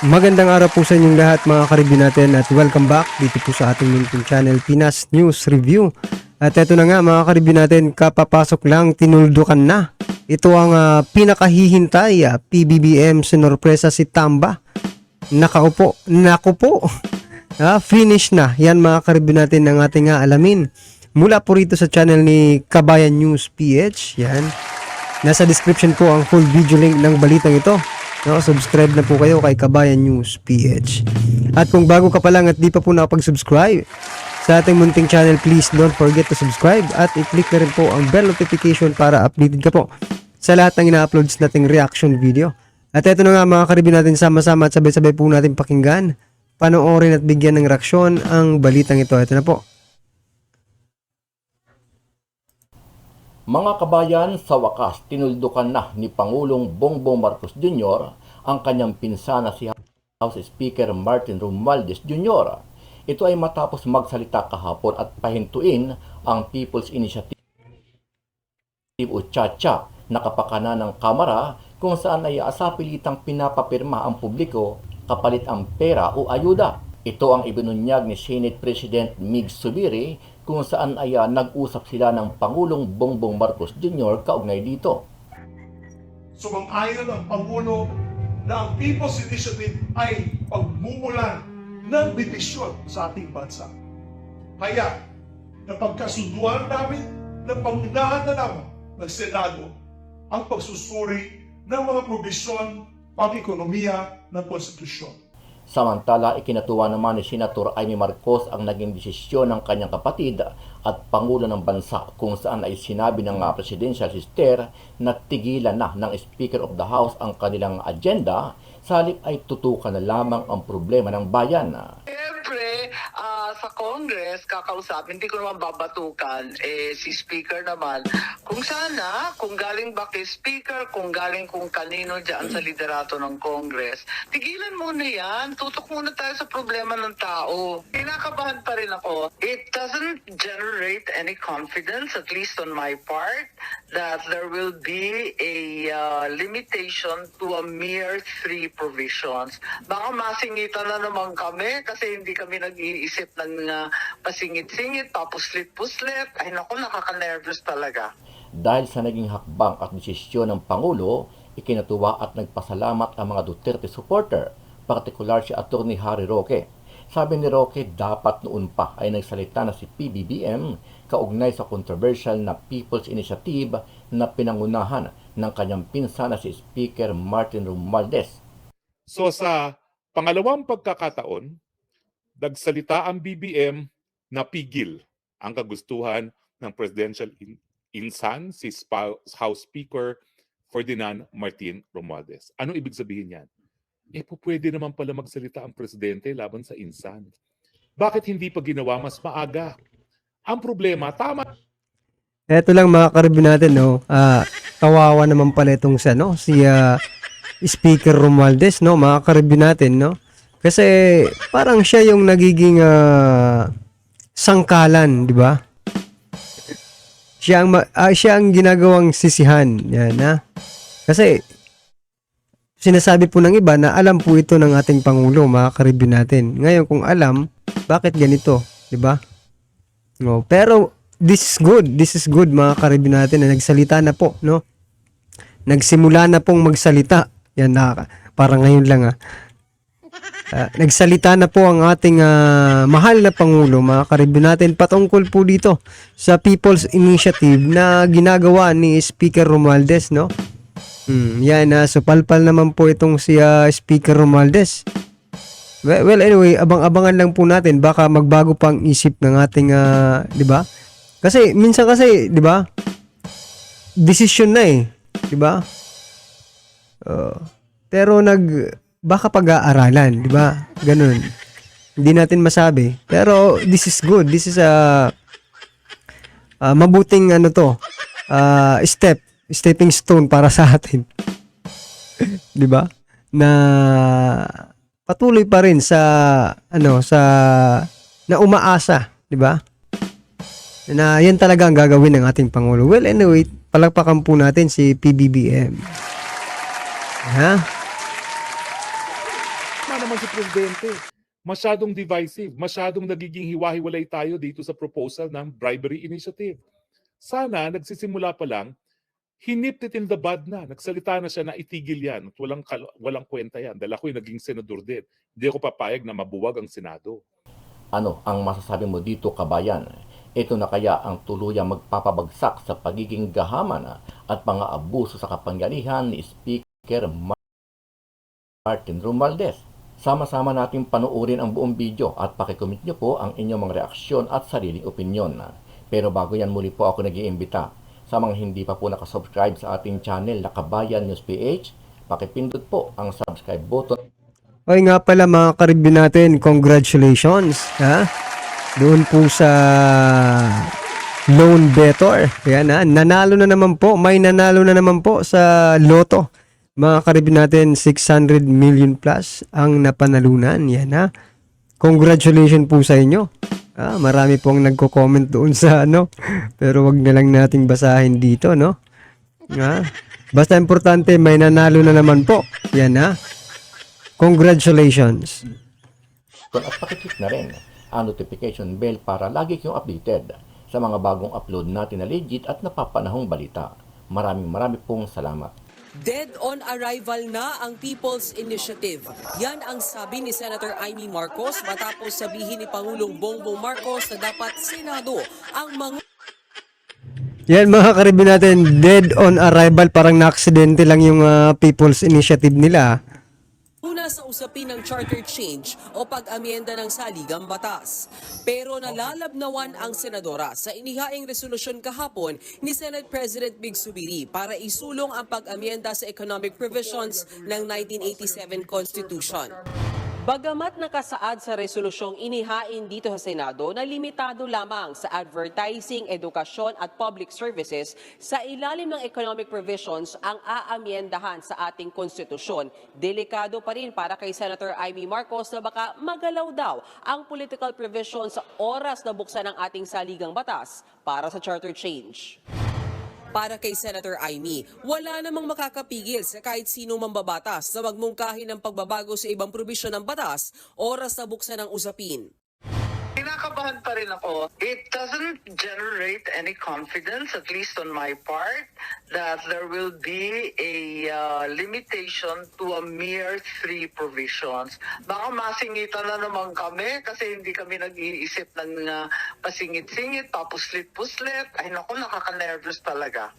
Magandang araw po sa inyong lahat mga karibyo natin at welcome back dito po sa ating munting channel Pinas News Review. At eto na nga mga karibyo natin, kapapasok lang tinuldukan na. Ito ang pinakahihintay, PBBM sinorpresa si Tamba. Nakaupo, naku po, finish na. Yan mga karibyo natin ang ating alamin. Mula po rito sa channel ni Kabayan News PH, yan. Nasa description po ang full video link ng balitang ito. No, subscribe na po kayo kay Kabayan News PH. At kung bago ka pa lang at di pa po nakapag-subscribe sa ating munting channel, please don't forget to subscribe at i-click na rin po ang bell notification para updated ka po sa lahat ng ina-uploads nating reaction video. At eto na nga mga karibin natin, sama-sama at sabay-sabay po natin pakinggan, panoorin at bigyan ng reaksyon ang balitang ito. Eto na po. Mga kabayan, sa wakas, tinuldukan na ni Pangulong Bongbong Marcos Jr. ang kanyang pinsana si House Speaker Martin Romualdez Jr. Ito ay matapos magsalita kahapon at pahintuin ang People's Initiative o Chacha na kapakanan ng Kamara kung saan ay asapilitang pinapapirma ang publiko kapalit ang pera o ayuda. Ito ang ibinunyag ni Senate President Mig Zubiri kung saan ay nag-usap sila ng Pangulong Bongbong Marcos Jr. kaugnay dito. Sumang-ayon ang Pangulo na ang People's Initiative ay pagmumulan ng divisyon sa ating bansa. Kaya, napagkasunduan namin na pangunahan na lamang ng Senado ang pagsusuri ng mga probisyon pang-ekonomiya ng konstitusyon. Samantala, ikinatuwa naman ni Senator Amy Marcos ang naging desisyon ng kanyang kapatid at Pangulo ng Bansa kung saan ay sinabi ng presidential sister na tigilan na ng Speaker of the House ang kanilang agenda, sa halip ay tutukan na lamang ang problema ng bayan. Siyempre, sa Congress, kakausapin, hindi ko naman babatukan, si Speaker naman, kung sana, kung galing ba kay Speaker, kung galing kung kanino dyan sa liderato ng Congress, tigilan muna yan, tutok muna tayo sa problema ng tao. Kinakabahan pa rin ako. It doesn't generate any confidence, at least on my part, that there will be a limitation to a mere 3 provisions. Baka masingitan na naman kami kasi hindi kami nag-iisip ng pasingit-singit, papuslit-puslit. Ay naku, nakaka-nervous talaga. Dahil sa naging hakbang at desisyon ng Pangulo, ikinatuwa at nagpasalamat ang mga Duterte supporter, partikular si Atty. Harry Roque. Sabi ni Roque, dapat noon pa ay nagsalita na si PBBM kaugnay sa controversial na People's Initiative na pinangunahan ng kanyang pinsan na si Speaker Martin Romualdez. So sa pangalawang pagkakataon, nagsalita ang BBM na pigil ang kagustuhan ng presidential insan, si House Speaker Ferdinand Martin Romualdez. Ano ibig sabihin yan? Pwede naman pala magsalita ang presidente laban sa insan. Bakit hindi pa ginawa mas maaga? Ang problema, tama. Eto lang mga karibyo natin, no. Kawawa naman pala itong si Speaker Romualdez, no, mga karibyo natin, no. Kasi parang siya yung nagiging sangkalan, di ba? Siya ang ginagawang sisihan, yan, ha. Kasi sinasabi po ng iba na alam po ito ng ating Pangulo, mga karibyo natin. Ngayon kung alam, bakit ganito, di ba? No, pero this is good mga karibyo natin na nagsalita na po, no? Nagsimula na pong magsalita. Yan na, parang ngayon lang nagsalita na po ang ating mahal na Pangulo, mga karibyo natin, patungkol po dito sa People's Initiative na ginagawa ni Speaker Romualdez, no? Yan, so palpal naman po itong si Speaker Romualdez. Well, anyway, abang-abangan lang po natin, baka magbago pang isip ng ating, di ba? Kasi minsan kasi, di ba? Decision na di ba? Pero baka pag-aaralan, di ba? Ganun. Hindi natin masabi. Pero this is good. This is mabuting stepping stone para sa atin. 'Di ba? Na patuloy pa rin sa na umaasa, 'di ba? Na yan talaga ang gagawin ng ating Pangulo. Well, anyway, palakpakan po natin si PBBM. Ha? tama naman si Presidente. Masyadong divisive, masyadong nagiging hiwa-hiwalay tayo dito sa proposal ng bribery initiative. Sana nagsisimula pa lang, he nipped it in the bud na. Nagsalita na siya na itigil yan. At walang kwenta yan. Dahil ako'y naging senador din. Hindi ako papayag na mabuwag ang Senado. Ano ang masasabi mo dito, kabayan? Ito na kaya ang tuluyang magpapabagsak sa pagiging gahaman at pang-aabuso sa kapangyarihan ni Speaker Martin Romualdez? Sama-sama natin panuorin ang buong video at pakikomment nyo po ang inyong mga reaksyon at sariling opinyon. Pero bago yan, muli po ako nag-iimbita sa mga hindi pa po nakasubscribe sa ating channel na Kabayan News PH, pakipindot po ang subscribe button. Oy nga pala mga karibin natin, congratulations ha? Doon po sa loan better. Yan ha, nanalo na naman po, may nanalo na naman po sa loto. Mga karibin natin, 600 million plus ang napanalunan. Yan ha. Congratulations po sa inyo. Marami pong nagko-comment doon sa ano. Pero wag na lang nating basahin dito, no? Basta importante, may nanalo na naman po. Yan ha. Congratulations. At pakiclick na rin ang notification bell para lagi kayong updated sa mga bagong upload natin na legit at napapanahong balita. Maraming pong salamat. Dead on arrival na ang People's Initiative. Yan ang sabi ni Senator Amy Marcos matapos sabihin ni Pangulong Bongbong Marcos na dapat Senado ang Yan mga karibin natin, dead on arrival, parang na-aksidente lang yung People's Initiative nila. una sa usapin ng charter change o pag-amyenda ng saligang batas. Pero nalalabnawan ang senadora sa inihaing resolusyon kahapon ni Senate President Big Subiri para isulong ang pag-amyenda sa economic provisions ng 1987 Constitution. Bagamat nakasaad sa resolusyong inihain dito sa Senado na limitado lamang sa advertising, edukasyon at public services, sa ilalim ng economic provisions ang aamyendahan sa ating konstitusyon. Delikado pa rin para kay Senator Amy Marcos na baka magalaw daw ang political provisions sa oras na buksan ng ating saligang batas para sa charter change. Para kay Senator Amy, wala namang makakapigil sa kahit sino mambabatas na magmungkahi ng pagbabago sa ibang probisyon ng batas oras na buksan ng usapin. Kinakabahan pa rin ako. It doesn't generate any confidence, at least on my part, that there will be a limitation to a mere 3 provisions. Baka masingitan na naman kami kasi hindi kami nag-iisip ng pasingit-singit, papuslit-puslit. Ay naku, nakaka-nervous talaga.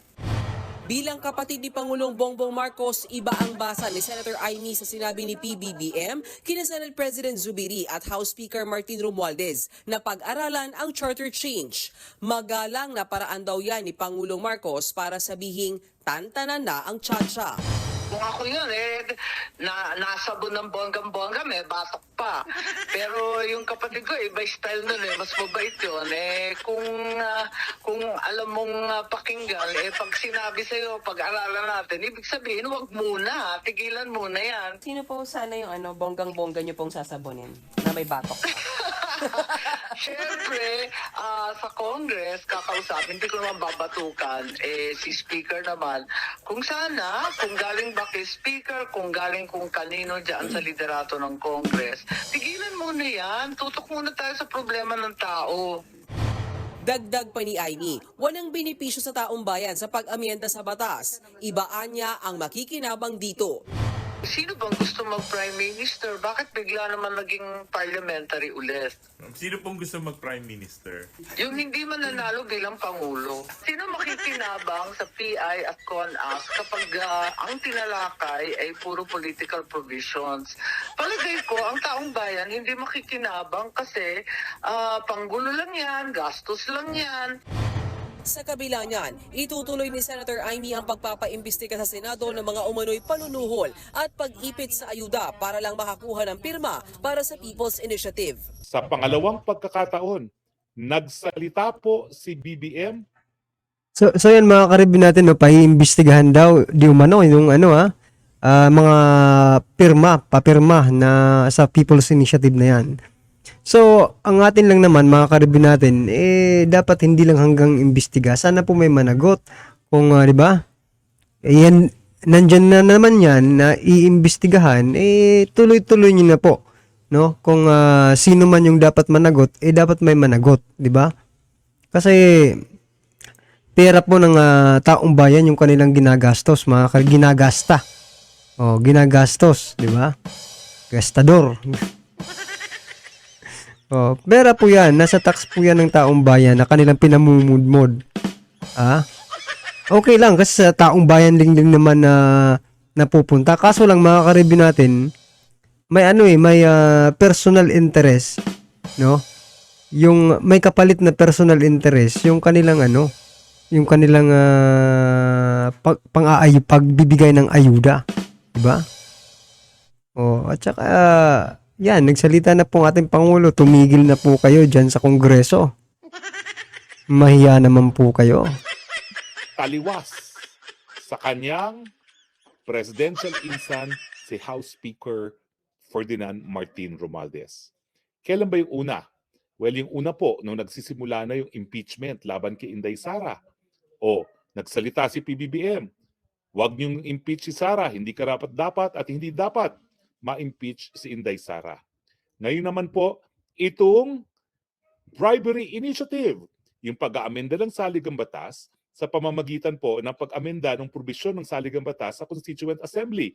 Bilang kapatid ni Pangulong Bongbong Marcos, iba ang basa ni Senator Amy sa sinabi ni PBBM, kina Senate President Zubiri at House Speaker Martin Romualdez na pag-aralan ang charter change. Magalang na paraan daw yan ni Pangulong Marcos para sabihing tantanan na ang tsa-tsa. Kung ako yun, nasabon ng bonggang-bongga, may batok pa. Pero yung kapatid ko, iba style nun mas mabait yun. Kung alam mong pakinggan, pag sinabi sa'yo, pag-aralan natin, ibig sabihin, wag muna, tigilan muna yan. Sino po sana yung bonggang-bongga niyo pong sasabonin na may batok? Siyempre, sa Congress, kakausapin, hindi ko naman babatukan. Si Speaker naman, kung galing ba kay Speaker, kung galing kung kanino dyan sa liderato ng Congress, tigilan muna yan. Tutok muna tayo sa problema ng tao. Dagdag pa ni Amy, walang benepisyo sa taong bayan sa pag-amyenda sa batas. Ibaan niya ang makikinabang dito. Sino bang gusto mag-Prime Minister? Bakit bigla naman naging parliamentary ulit? Sino pong gusto mag-Prime Minister? Yung hindi mananalo bilang Pangulo. Sino makikinabang sa PI at CONAS kapag ang tinalakay ay puro political provisions? Palagay ko, ang taong bayan hindi makikinabang kasi panggulo lang yan, gastos lang yan. Sa kabila niyan, itutuloy ni Senator Amy ang pagpapaimbestiga sa Senado ng mga umano'y panunuhol at pag-ipit sa ayuda para lang makakuha ng pirma para sa People's Initiative. Sa pangalawang pagkakataon, nagsalita po si BBM. So yan mga karibin natin, no, paiimbestigahan daw di umano yung mga papirma na sa People's Initiative na yan. So, ang atin lang naman, mga karibin natin, dapat hindi lang hanggang imbestiga. Sana po may managot. Kung, di ba? Yan, nandyan na naman yan na iimbestigahan, tuloy-tuloy nyo na po. No? Kung sino man yung dapat managot, dapat may managot. Di ba? Kasi, pera po ng taong bayan yung kanilang ginagastos, ginagasta. Ginagastos, di ba? Gastador. Pera po yan, nasa tax po yan ng taong bayan na kanilang pinamumudmod. Okay lang kasi sa taong bayan din naman na napupunta. Kaso lang mga ka-review natin, may may personal interest, no? Yung may kapalit na personal interest, yung kanilang yung kanilang pagbibigay ng ayuda, di ba? At saka yan, nagsalita na po ang ating Pangulo, tumigil na po kayo dyan sa Kongreso. Mahiya naman po kayo. Taliwas sa kanyang presidential insan si House Speaker Ferdinand Martin Romualdez. Kailan ba yung una? Well, yung una po, nung nagsisimula na yung impeachment laban kay Inday Sara. Nagsalita si PBBM, huwag niyong impeach si Sara, hindi karapat-dapat at hindi dapat ma-impeach si Inday Sara. Ngayon naman po, itong bribery initiative, yung pag-aamenda ng saligang batas sa pamamagitan po ng pag-amenda ng probisyon ng saligang batas sa Constituent Assembly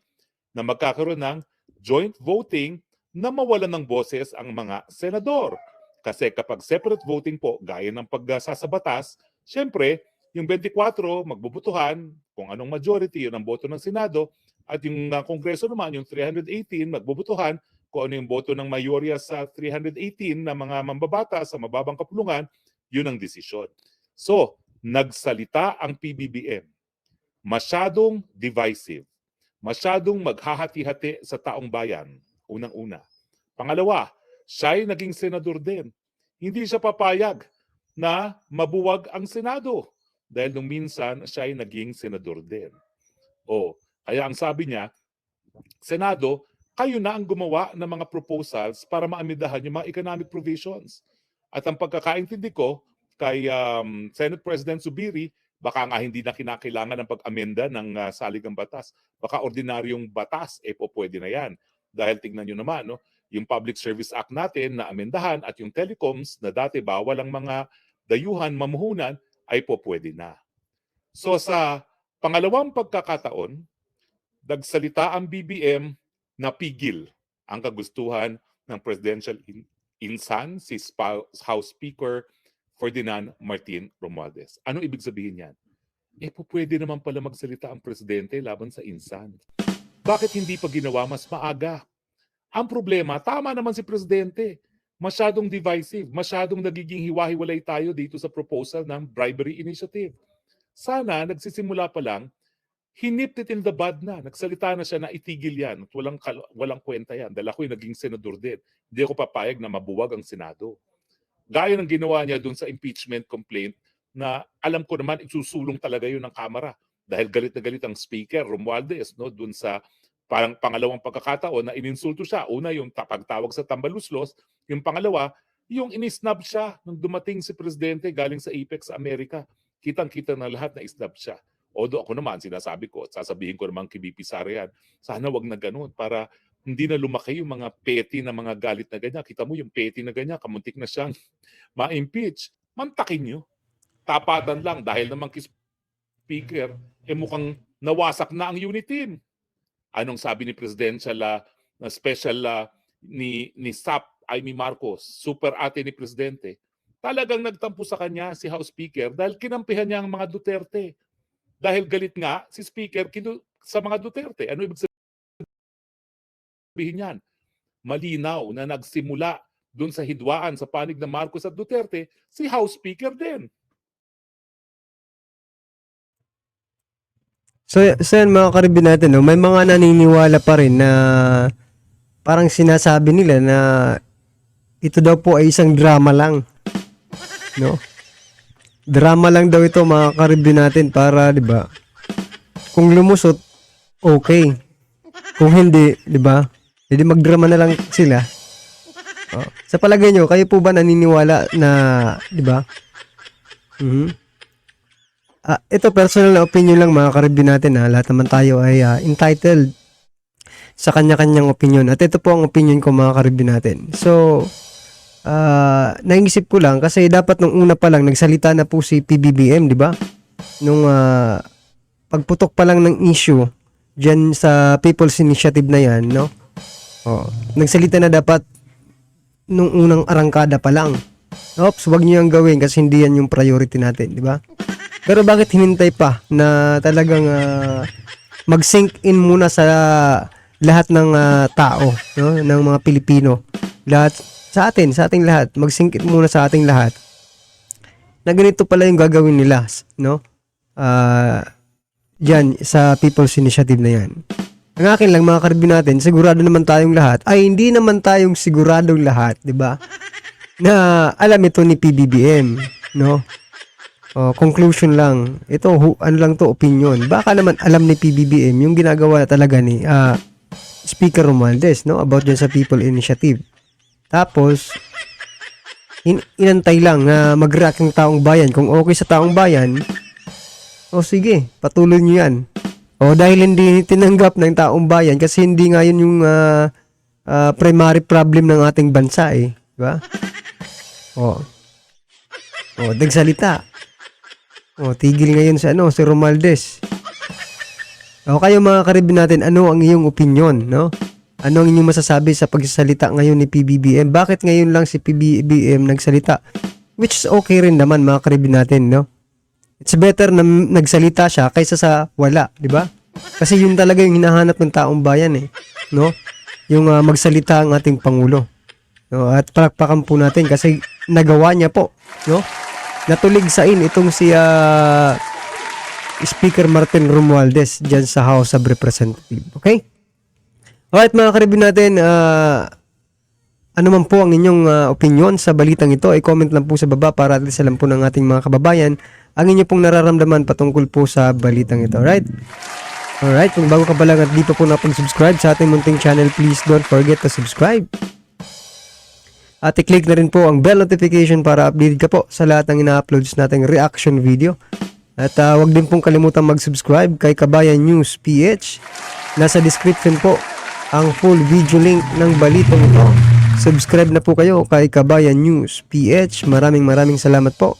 na magkakaroon ng joint voting na mawalan ng boses ang mga senador. Kasi kapag separate voting po, gaya ng pagsasa batas, syempre, yung 24 magbubutuhan kung anong majority yun ang boto ng Senado at yung Kongreso naman, yung 318, magbubutuhan kung ano yung boto ng mayorya sa 318 na mga mambabata sa mababang kapulungan, yun ang desisyon. So, nagsalita ang PBBM. Masyadong divisive. Masyadong maghahati-hati sa taong bayan. Unang-una. Pangalawa, siya'y naging senador din. Hindi siya papayag na mabuwag ang Senado. Dahil nung minsan, siya'y naging senador din. Kaya ang sabi niya, Senado, kayo na ang gumawa ng mga proposals para maamidahan yung mga economic provisions. At ang pagkakaintindi ko kay Senate President Zubiri, baka nga hindi na kinakailangan ng pag-amenda ng saligang batas. Baka ordinaryong batas, pwede na yan. Dahil tignan nyo naman, yung Public Service Act natin na amendahan at yung telecoms na dati bawal ang mga dayuhan, mamuhunan, ay pwede na. So sa pangalawang pagkakataon, nagsalita ang BBM na pigil ang kagustuhan ng presidential insan si House Speaker Ferdinand Martin Romualdez. Ano ibig sabihin yan? Pwede naman pala magsalita ang presidente laban sa insan. Bakit hindi pa ginawa mas maaga? Ang problema, tama naman si presidente. Masyadong divisive, masyadong nagiging hiwa-hiwalay tayo dito sa proposal ng bribery initiative. Sana nagsisimula pa lang, he nipped it in the bud na. Nagsalita na siya na itigil yan. At walang kwenta yan. Dahil ako'y naging senador din. Hindi ako papayag na mabuwag ang Senado. Gaya ng ginawa niya dun sa impeachment complaint na alam ko naman isusulong talaga yun ng Kamara. Dahil galit na galit ang Speaker Romualdez dun sa parang pangalawang pagkakataon na ininsulto siya. Una, yung pagtawag sa tambaluslos. Yung pangalawa, yung inisnab siya nung dumating si Presidente galing sa Apex sa Amerika. Kitang-kita na lahat na isnab siya. Although ako naman, sinasabi ko, at sasabihin ko naman kay BP Sara yan, sana wag na ganun para hindi na lumaki yung mga petty na mga galit na ganyan. Kita mo yung petty na ganyan, kamuntik na siyang ma-impeach. Mantakin nyo. Tapatan lang dahil naman kay Speaker, mukhang nawasak na ang unit team. Anong sabi ni Presidential na special ni SAP, Amy Marcos, super ate ni Presidente, talagang nagtampo sa kanya si House Speaker dahil kinampihan niya ang mga Duterte. Dahil galit nga si Speaker sa mga Duterte. Ano ibig sabihin yan? Malinaw na nagsimula dun sa hidwaan sa panig ng Marcos at Duterte, si House Speaker din. So yan mga karibin natin, may mga naniniwala pa rin na parang sinasabi nila na ito daw po ay isang drama lang. No? Drama lang daw ito mga karibin natin para, di ba? Kung lumusot, okay. Kung hindi, di ba? Hindi magdrama na lang sila. Sa palagay nyo, kayo po ba naniniwala na, di ba? ito personal na opinion lang mga ka-review natin ha. Lahat naman tayo ay entitled sa kanya-kanyang opinion. At ito po ang opinion ko mga ka-review natin. So, naisip ko lang kasi dapat nung una pa lang nagsalita na po si PBBM, di ba? Nung pagputok pa lang ng issue dyan sa People's Initiative na yan, no? Nagsalita na dapat nung unang arangkada pa lang. Oops, wag niyo yung gawin kasi hindi yan yung priority natin, di ba? Pero bakit hinintay pa na talagang mag-sink in muna sa lahat ng tao, no? Ng mga Pilipino. Lahat sa ating lahat, mag-sink in muna sa ating lahat. Na ganito pala yung gagawin nila, no? Diyan sa People's Initiative na yan. Ang akin lang mga ka-review natin, sigurado naman tayong lahat. Ay hindi naman tayong siguradong lahat, 'di ba? Na alam ito ni PBBM, no? Conclusion lang. Ito ano lang to, opinion. Baka naman alam ni PBBM yung ginagawa talaga ni Speaker Romualdez, no, about dyan sa People Initiative. Tapos inantay lang na mag-react ng taong bayan. Kung okay sa taong bayan, sige, patuloy niyo yan. Dahil hindi tinanggap ng taong bayan kasi hindi nga yun yung primary problem ng ating bansa eh. Diba? Nagsalita. Tigil ngayon sa si Romualdez. Kayo mga ka-review natin, ano ang iyong opinion, no? Ano ang inyong masasabi sa pagsasalita ngayon ni PBBM? Bakit ngayon lang si PBBM nagsalita? Which is okay rin naman mga ka-review natin, no? It's better na nagsalita siya kaysa sa wala, di ba? Kasi yun talaga yung hinahanap ng taong bayan eh, no? Yung magsalita ang ating Pangulo. No? At palakpakan po natin kasi nagawa niya po, no? Natuligsain itong si Speaker Martin Romualdez dyan sa House of Representatives. Okay? Alright mga ka-review natin, ano man po ang inyong opinion sa balitang ito, i-comment lang po sa baba para at least alam po ng ating mga kababayan ang inyo pong nararamdaman patungkol po sa balitang ito. Alright? Alright, kung bago ka pa lang at di pa po napag-subscribe sa ating munting channel, please don't forget to subscribe. At i-click na rin po ang bell notification para updated ka po sa lahat ng ina-uploads nating reaction video. At wag din pong kalimutan mag-subscribe kay Kabayan News PH. Nasa description po ang full video link ng balitang ito. Subscribe na po kayo kay Kabayan News PH. Maraming salamat po.